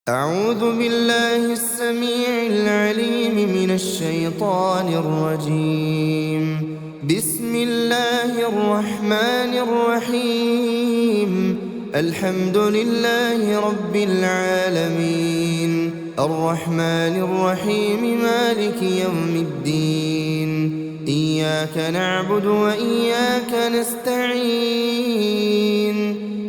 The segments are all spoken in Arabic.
أعوذ بالله السميع العليم من الشيطان الرجيم. بسم الله الرحمن الرحيم. الحمد لله رب العالمين، الرحمن الرحيم، مالك يوم الدين. إياك نعبد وإياك نستعين.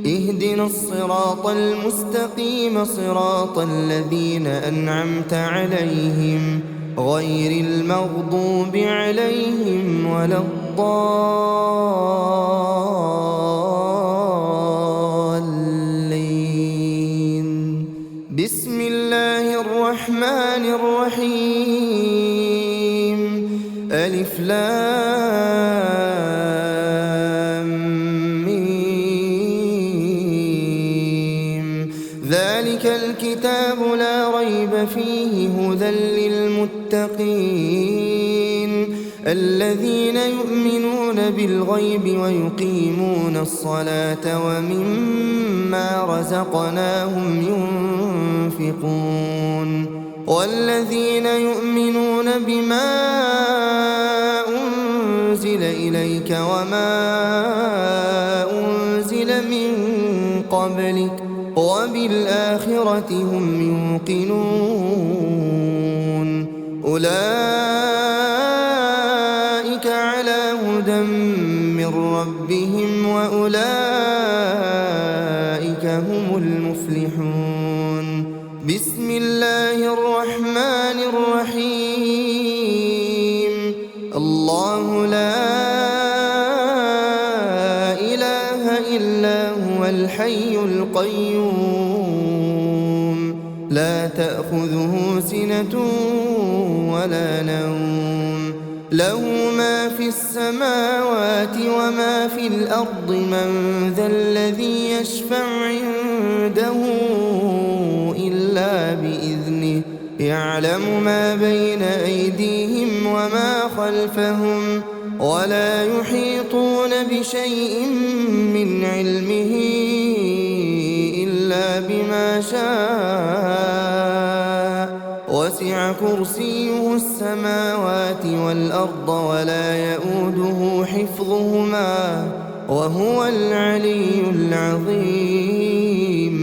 اهدنا الصراط المستقيم، صراط الذين أنعمت عليهم غير المغضوب عليهم ولا الضالين. بسم الله الرحمن الرحيم. ألف لام ميم. ذلك الكتاب لا ريب فيه هدى للمتقين الذين يؤمنون بالغيب ويقيمون الصلاة ومما رزقناهم ينفقون والذين يؤمنون بما أنزل إليك وما أنزل من قبلك وبالآخرة هم يوقنون. أولئك على هدى من ربهم وأولئك هم المفلحون. بسم الله الرحمن الرحيم. الله لا إله إلا هو الحي القيوم، لا تأخذه سنة ولا نوم، له ما في السماوات وما في الأرض. من ذا الذي يشفع عنده إلا بإذنه، يعلم ما بين أيديهم وما خلفهم ولا يحيطون بشيء من علمه إلا بما شاء. وسع كرسيه السماوات والأرض ولا يؤوده حفظهما وهو العلي العظيم.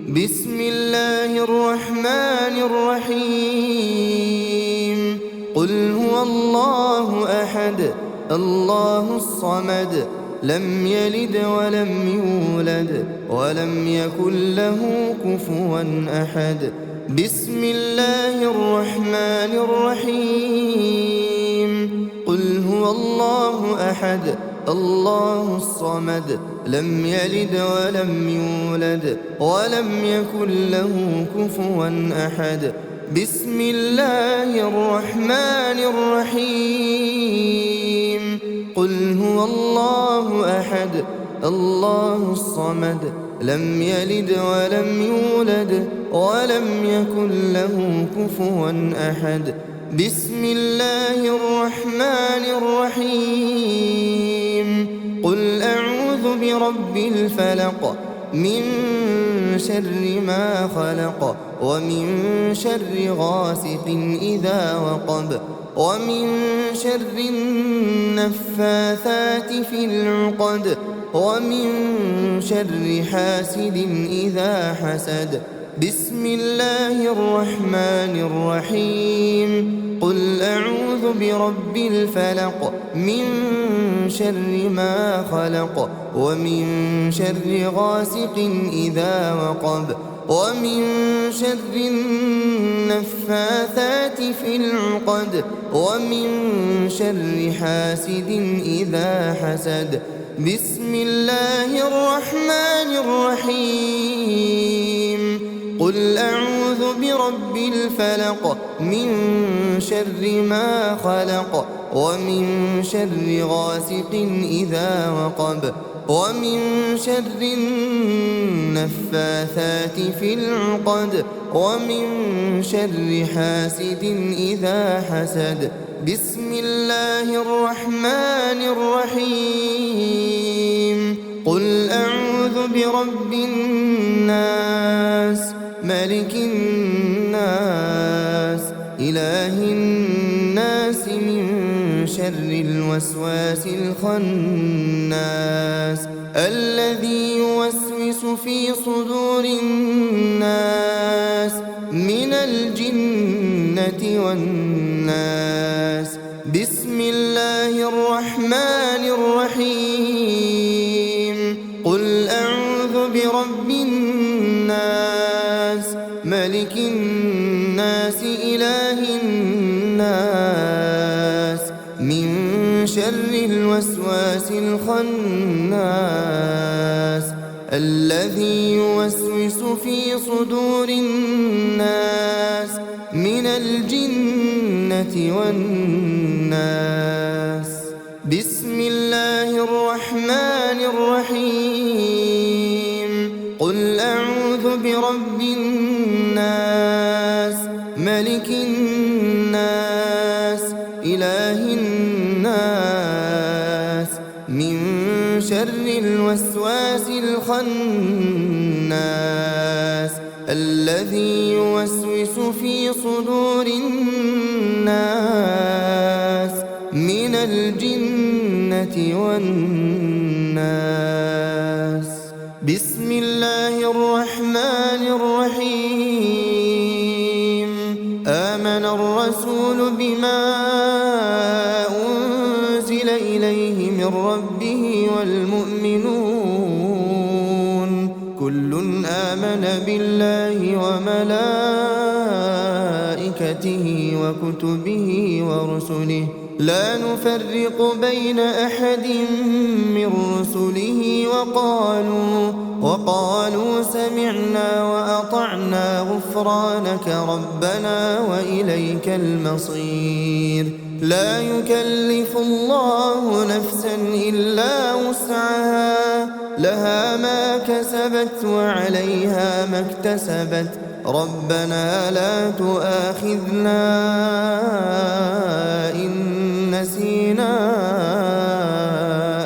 بسم الله الرحمن الرحيم. قل هو الله أحد الله الصمد، لم يلد ولم يولد ولم يكن له كفوا أحد. بسم الله الرحمن الرحيم. قل هو الله أحد الله الصمد، لم يلد ولم يولد ولم يكن له كفوا أحد. بسم الله الرحمن الرحيم. قل هو الله أحد الله الصمد، لم يلد ولم يولد ولم يكن له كفوا أحد. بسم الله الرحمن الرحيم. قل أعوذ برب الفلق، من شر ما خلق، ومن شر غاسق إذا وقب، ومن شر النفاثات في العقد، ومن شر حاسد إذا حسد. بسم الله الرحمن الرحيم. قل أعوذ برب الفلق، من شر ما خلق، ومن شر غاسق إذا وقب، ومن شر النفاثات في العقد، ومن شر حاسد إذا حسد. بسم الله الرحمن الرحيم. قل أعوذ برب الفلق، من شر ما خلق، ومن شر غاسق إذا وقب، ومن شر النفاثات في العقد، ومن شر حاسد إذا حسد. بسم الله الرحمن الرحيم. قل أعوذ برب الناس، ملك الناس إله الناس من شر الوسواس الخناس الذي يوسوس في صدور الناس من الجنة والناس. بسم الله الرحمن الرحيم. قل أعوذ برب الناس ملك الناس إله الناس من شر الوسواس الخناس الذي يوسوس في صدور الناس من الجنة والناس. بسم الله الرحمن الرحيم. قل أعوذ برب الناس ملك الناس إله الناس من شر الوسواس الخناس الذي يوسوس في صدور الناس من الجنة والناس. بسم الله الرحمن الرحيم. آمن الرسول بما أنزل إليه من ربه والمؤمنون كل آمن بالله وملائكته وكتبه ورسله لا نفرق بين أحد من رسله وقالوا سمعنا وأطعنا غفرانك ربنا وإليك المصير. لا يكلف الله نفسا إلا وسعها لها ما كسبت وعليها ما اكتسبت ربنا لا تؤاخذنا إن نسينا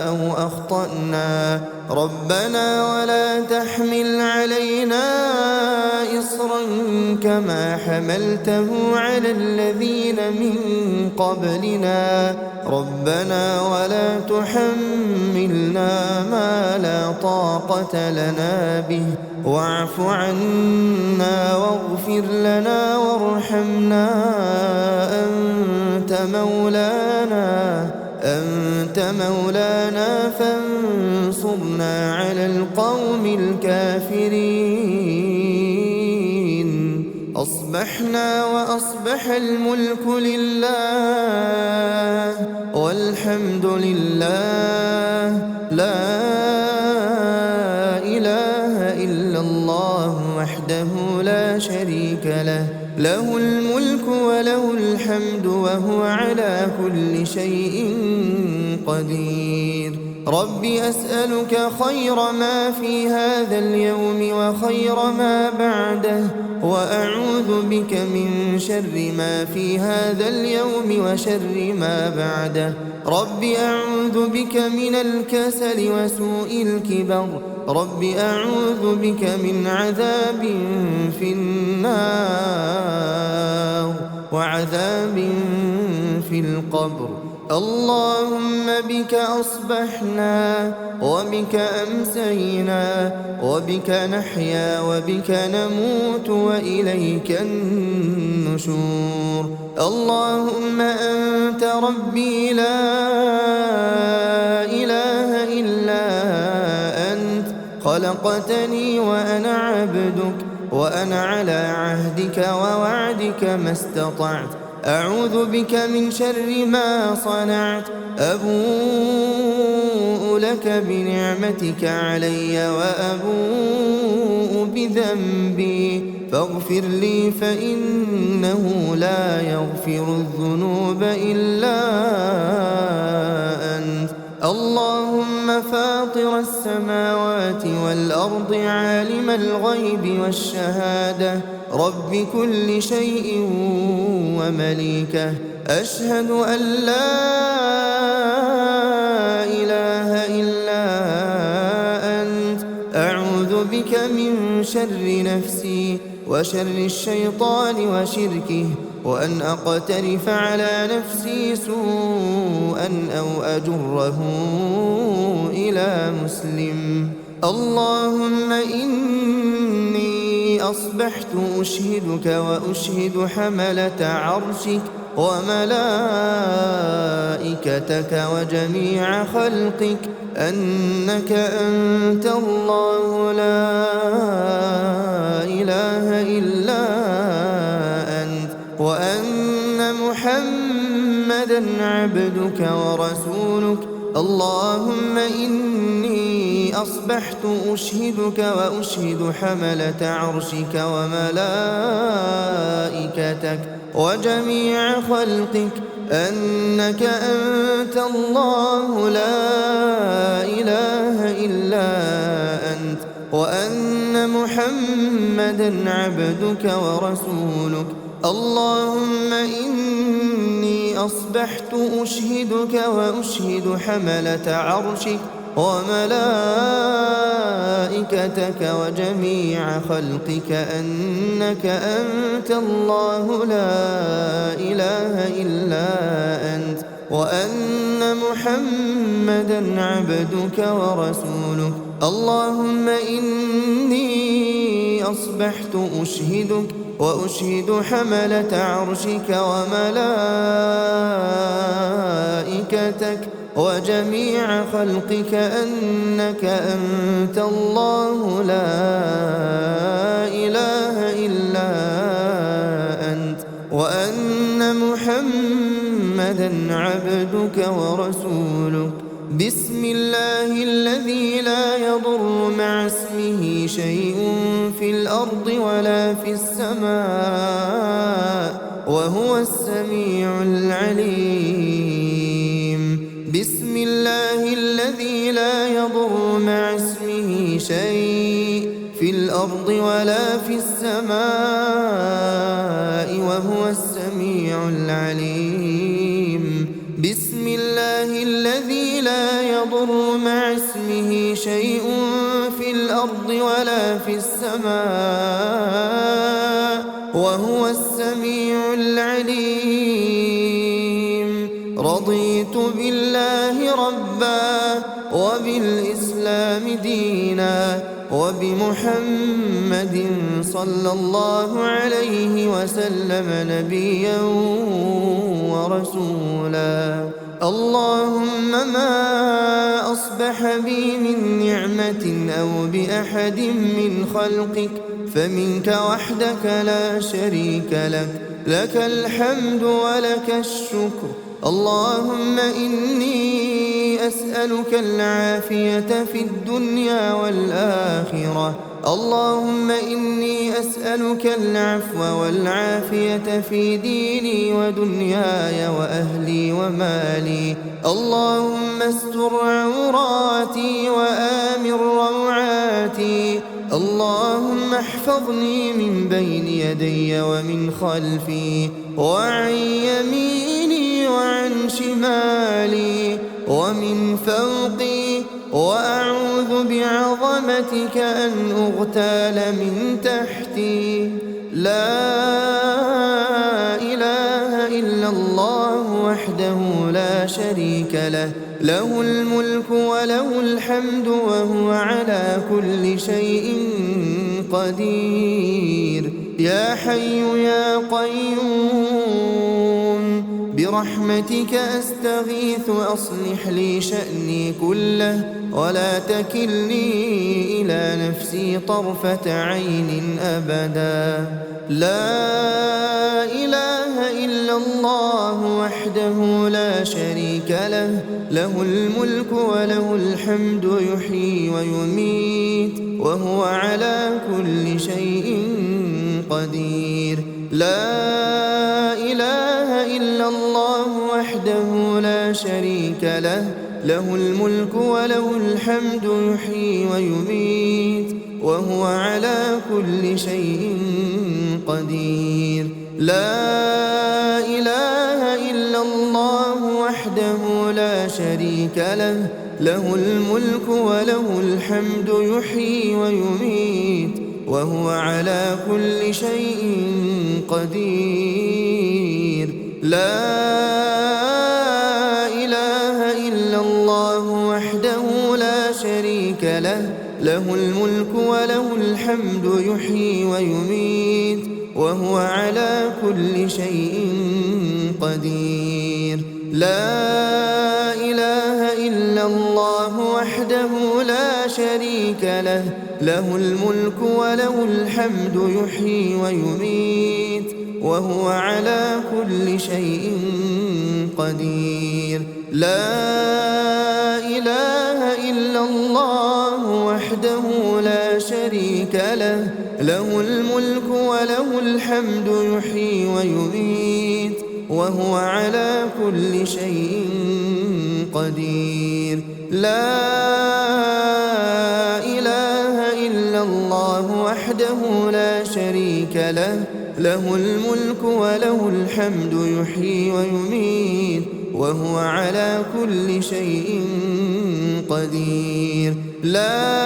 أو أخطأنا ربنا ولا تحمل علينا إصرا كما حملته على الذين من قبلنا ربنا ولا تحملنا ما لا طاقة لنا به واعف عنا واغفر لنا وارحمنا أنت مولانا فانصرنا على القوم الكافرين. أصبحنا وأصبح الملك لله والحمد لله لا إله إلا الله وحده لا شريك له له الملك وله الحمد وهو على كل شيء قدير. رب أسألك خير ما في هذا اليوم وخير ما بعده وأعوذ بك من شر ما في هذا اليوم وشر ما بعده. رب أعوذ بك من الكسل وسوء الكبر رب أعوذ بك من عذاب في النار وعذاب في القبر. اللهم بك أصبحنا وبك أمسينا وبك نحيا وبك نموت وإليك النشور. اللهم أنت ربي لا إله إلا أنت خلقتني وأنا عبدك وأنا على عهدك ووعدك ما استطعت. أعوذ بك من شر ما صنعت. أبوء لك بنعمتك علي وأبوء بذنبي فاغفر لي فإنه لا يغفر الذنوب إلا أنت. اللهم فاطر السماوات والأرض عالم الغيب والشهادة رب كل شيء ومليكه أشهد أن لا إله إلا أنت. أعوذ بك من شر نفسي وشر الشيطان وشركه، وأن أقترف على نفسي سوءا أو أجره إلى مسلم. اللهم إني أصبحت أشهدك وأشهد حملة عرشك وملائكتك وجميع خلقك أنك أنت الله لا إله إلا أنت، وأن محمدًا عبدك ورسولك. اللهم إني أصبحت أشهدك وأشهد حملة عرشك وملائكتك وجميع خلقك أنك أنت الله لا إله إلا أنت، وأن محمدًا عبدك ورسولك. اللهم إني أصبحت أشهدك وأشهد حملة عرشك وملائكتك وجميع خلقك أنك أنت الله لا إله إلا أنت، وأن محمدًا عبدك ورسولك. اللهم إني أصبحت أشهدك وأشهد حملة عرشك وملائكتك وجميع خلقك أنك أنت الله لا إله إلا أنت، وأن محمدًا عبدك ورسولك. بسم الله الذي لا يضر مع اسمه شيء في الأرض ولا في السماء وهو السميع العليم. بسم الله الذي لا يضر مع اسمه شيء في الأرض ولا في السماء وهو السميع العليم. بسم الله الذي لا يضر مع اسمه شيء في الأرض ولا في السماء وهو السميع العليم. رضيت بالله ربا وبالإسلام دينا وبمحمد صلى الله عليه وسلم نبيا ورسولا. اللهم ما أصبح بي من نعمة أو بأحد من خلقك فمنك وحدك لا شريك لك، لك الحمد ولك الشكر. اللهم إني أسألك العافية في الدنيا والآخرة. اللهم إني أسألك العفو والعافية في ديني ودنياي وأهلي ومالي. اللهم استر عوراتي وآمن روعاتي. اللهم احفظني من بين يدي ومن خلفي وعن يميني وعن شمالي ومن فوقي، وأعوذ بعظمتك أن أغتال من تحتي. لا إله إلا الله وحده لا شريك له، له الملك وله الحمد وهو على كل شيء قدير. يا حي يا قيوم برحمتك أستغيث أصلح لي شأني كله ولا تكلني إلى نفسي طرفة عين أبدا. لا إله إلا الله وحده لا شريك له، له الملك وله الحمد يحيي ويميت وهو على كل شيء قدير. لا إله إلا الله وحده لا شريك له، له الملك وله الحمد يحيي ويميت وهو على كل شيء قدير. لا إله إلا الله وحده لا شريك له، له الملك وله الحمد يحيي ويميت وهو على كل شيء قدير. لا إله إلا الله وحده لا شريك له، له الملك وله الحمد يحيي ويميت وهو على كل شيء قدير. لا إله إلا الله وحده لا شريك له، له الملك وله الحمد يحيي ويميت وهو على كل شيء قدير. لا إله إلا الله وحده لا شريك له، له الملك وله الحمد يحيي ويميت وهو على كل شيء قدير. لا إله إلا الله وحده لا شريك له، له الملك وله الحمد يحيي ويميت وهو على كل شيء قدير. لا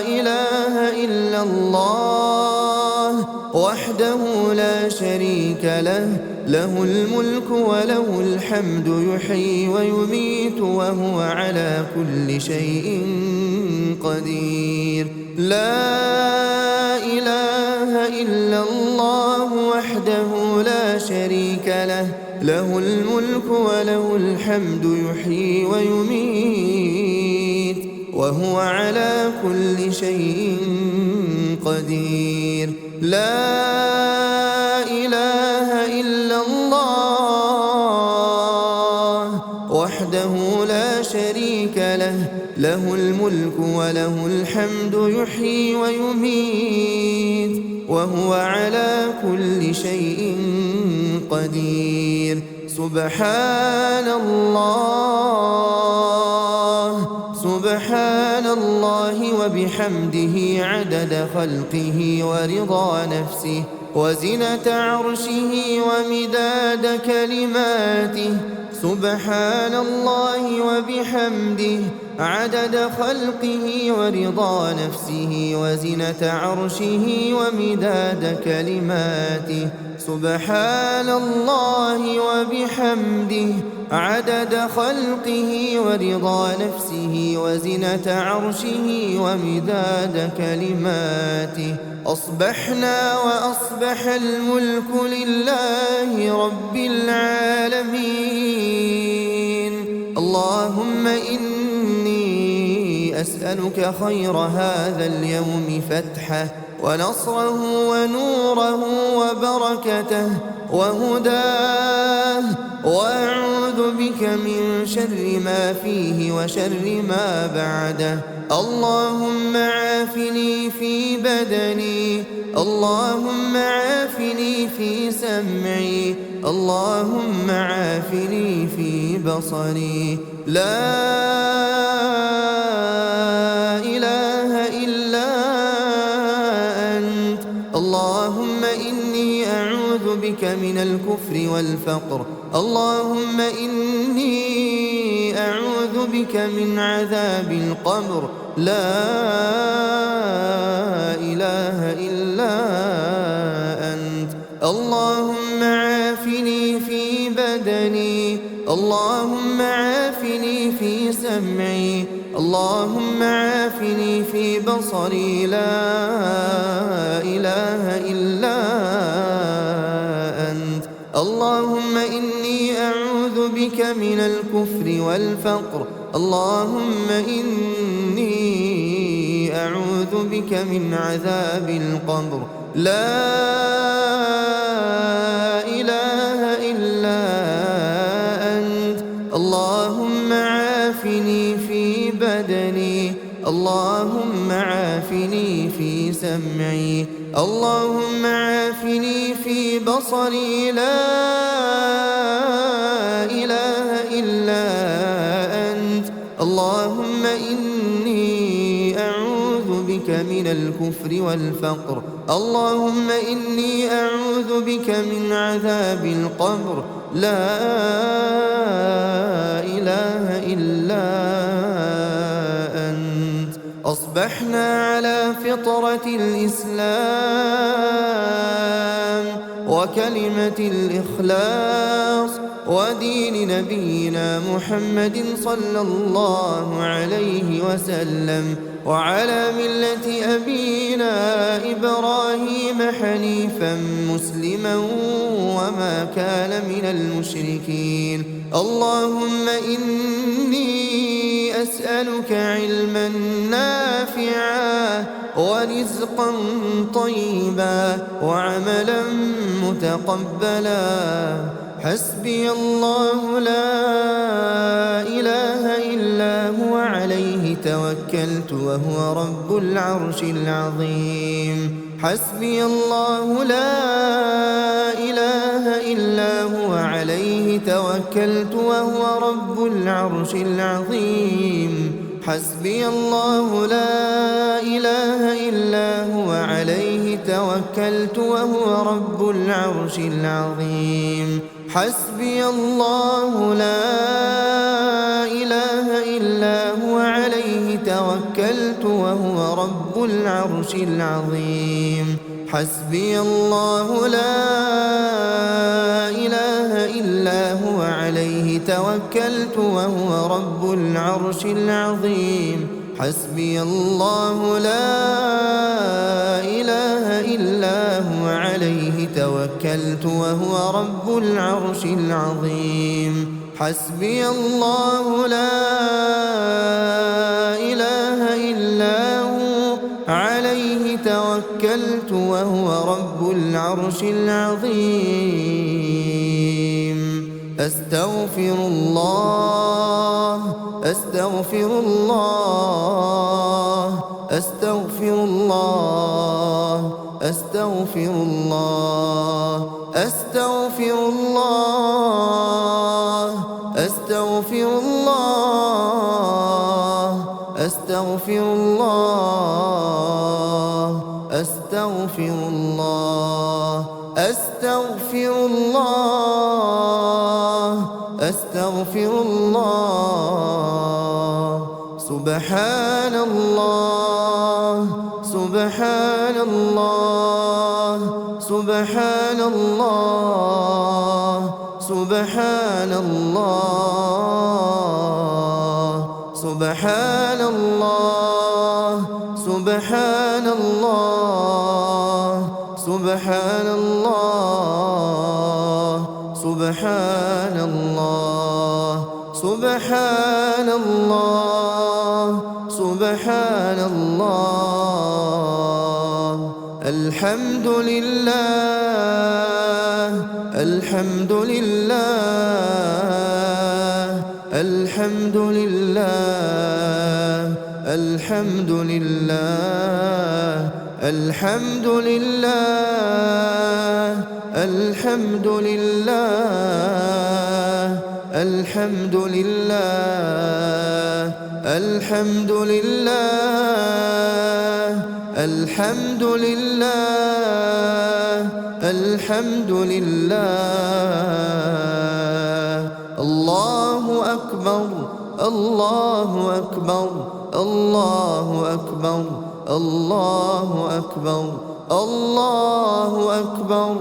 إله إلا الله وحده لا شريك له، له الملك وله الحمد يحيي ويميت وهو على كل شيء قدير. لا إله إلا الله وحده لا شريك له، له الملك وله الحمد يحيي ويميت وهو على كل شيء قدير. لا إله إلا الله وحده لا شريك له، له الملك وله الحمد يحيي ويميت وهو على كل شيء قدير. سبحان الله، سبحان الله وبحمده عدد خلقه ورضا نفسه وزنة عرشه ومداد كلماته. سبحان الله وبحمده عدد خلقه ورضا نفسه وزنة عرشه ومداد كلماته. سبحان الله وبحمده عدد خلقه ورضا نفسه وزنة عرشه ومداد كلماته. أصبحنا وأصبح الملك لله رب العالمين. اللهم إني أسألك خير هذا اليوم فتحه ونصره ونوره وبركته وهداه، وأعوذ بك من شر ما فيه وشر ما بعده. اللهم عافني في بدني، اللهم عافني في سمعي، اللهم عافني في بصري. لا إله إلا أنت. اللهم إني أعوذ بك من الكفر والفقر، اللهم إني أعوذ بك من عذاب القبر. لا إله إلا أنت. اللهم عافني في بدني، اللهم عافني في سمعي، اللهم عافني في بصري. لا إله إلا أنت. اللهم إني أعوذ بك من الكفر والفقر، اللهم إني أعوذ بك من عذاب القبر. لا إله إلا أنت. اللهم عافني في بدني، اللهم عافني في سمعي، اللهم عافني في بصري. لا إله إلا أنت. اللهم إني أعوذ بك من الكفر والفقر، اللهم إني أعوذ بك من عذاب القبر. لا إله إلا أنت. أصبحنا على فطرة الإسلام وكلمة الإخلاص ودين نبينا محمد صلى الله عليه وسلم، وعلى ملة أبينا إبراهيم حنيفا مسلما وما كان من المشركين. اللهم إني أسألك علما نافعا ورزقا طيبا وعملا متقبلا. حسبي الله لا إله إلا هو عليه توكلت وهو رب العرش العظيم. حسبي الله لا إله إلا هو عليه توكلت وهو رب العرش العظيم. حسبي الله لا إله إلا هو عليه توكلت وهو رب العرش العظيم. حسبي الله لا إله إلا هو عليه توكلت وهو رب العرش العظيم. حسبي الله لا إله إلا هو عليه توكلت وهو رب العرش العظيم. حسبي الله لا إله إلا هو عليه توكلت وهو رب العرش العظيم. حسبي الله لا إله إلا هو عليه توكلت وهو رب العرش العظيم. أستغفر الله أستغفر الله أستغفر الله أستغفر الله أستغفر الله أستغفر الله أستغفر الله أستغفر الله أستغفر الله أستغفر الله. سبحان الله سبحان الله سبحان الله سبحان الله سبحان الله سبحان الله سبحان الله سبحان الله سبحان الله سبحان الله. الحمد لله الحمد لله الحمد لله الحمد لله الحمد لله الحمد لله الحمد لله الحمد لله الحمد لله الحمد لله. الله أكبر الله أكبر الله أكبر الله أكبر الله أكبر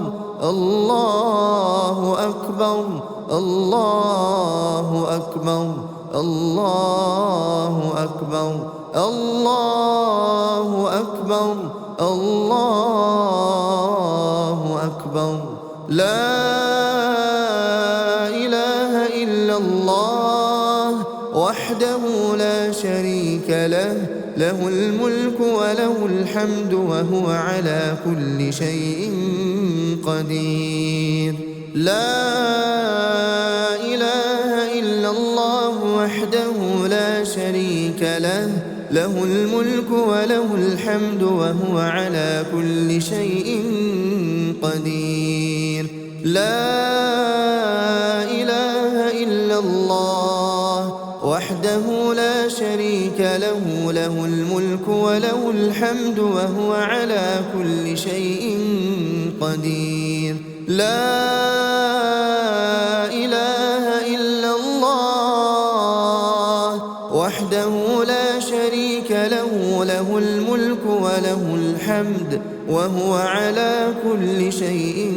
الله أكبر الله أكبر الله أكبر الله أكبر الله أكبر. لا إله إلا الله وحده لا شريك له، له الملك وله الحمد وهو على كل شيء قدير. لا إله إلا الله وحده لا شريك له، له الملك وله الحمد وهو على كل شيء قدير. لا إله إلا الله وحده لا شريك له، له الملك وله الحمد وهو على كل شيء قدير. لا إله إلا الله وحده لا شريك له، وله الحمد وهو على كل شيء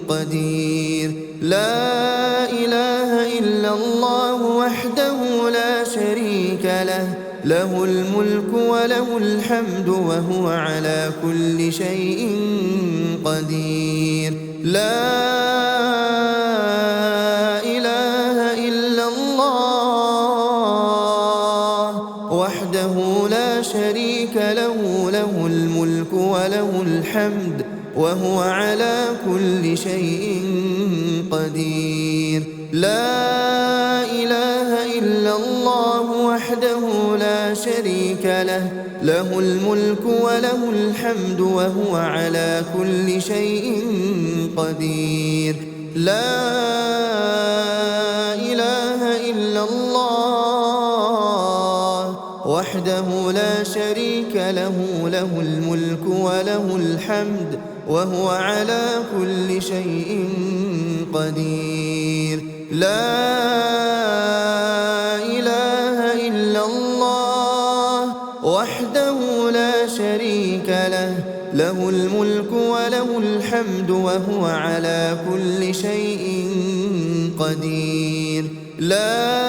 قدير. لا إله إلا الله وحده لا شريك له، له الملك وله الحمد وهو على كل شيء قدير. لا إله إلا الله وحده لا شريك له، له الملك وله الحمد وهو على كل شيء قدير. لا إله إلا الله وحده لا شريك له، له الملك وله الحمد وهو على كل شيء قدير. لا إله إلا الله وحده لا شريك له، له الملك وله الحمد وهو على كل شيء قدير. لا إله إلا الله وحده لا شريك له، له الملك وله الحمد وهو على كل شيء قدير. لا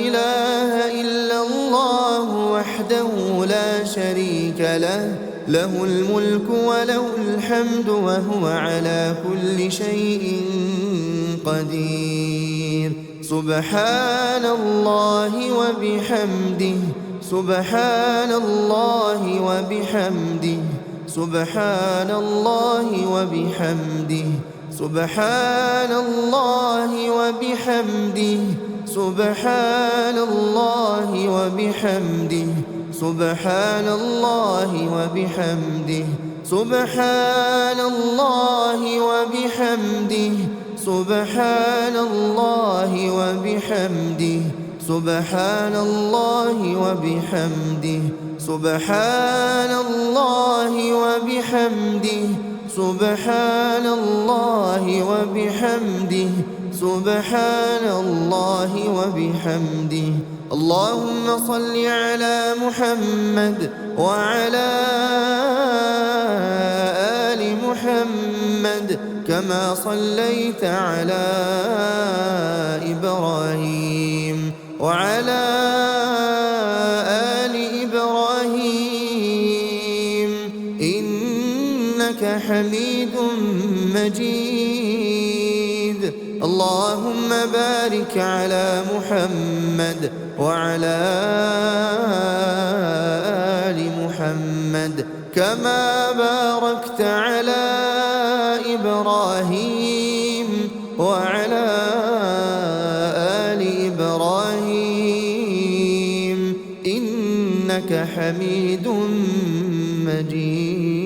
إله إلا الله وحده لا شريك له، له الملك وله الحمد وهو على كل شيء قدير. سبحان الله وبحمده، سبحان الله وبحمده، سبحان الله وبحمده، سبحان الله وبحمده، سبحان الله وبحمده، سبحان الله وبحمده، سبحان الله وبحمده، سبحان الله وبحمده، سبحان الله وبحمده، سبحان الله وبحمده، سبحان الله وبحمده، سبحان الله وبحمده. اللهم صل على محمد وعلى آل محمد كما صليت على إبراهيم وعلى آل إبراهيم إنك حميد مجيد. اللهم بارك على محمد وعلى آل محمد كما باركت على إبراهيم وعلى آل إبراهيم إنك حميد مجيد.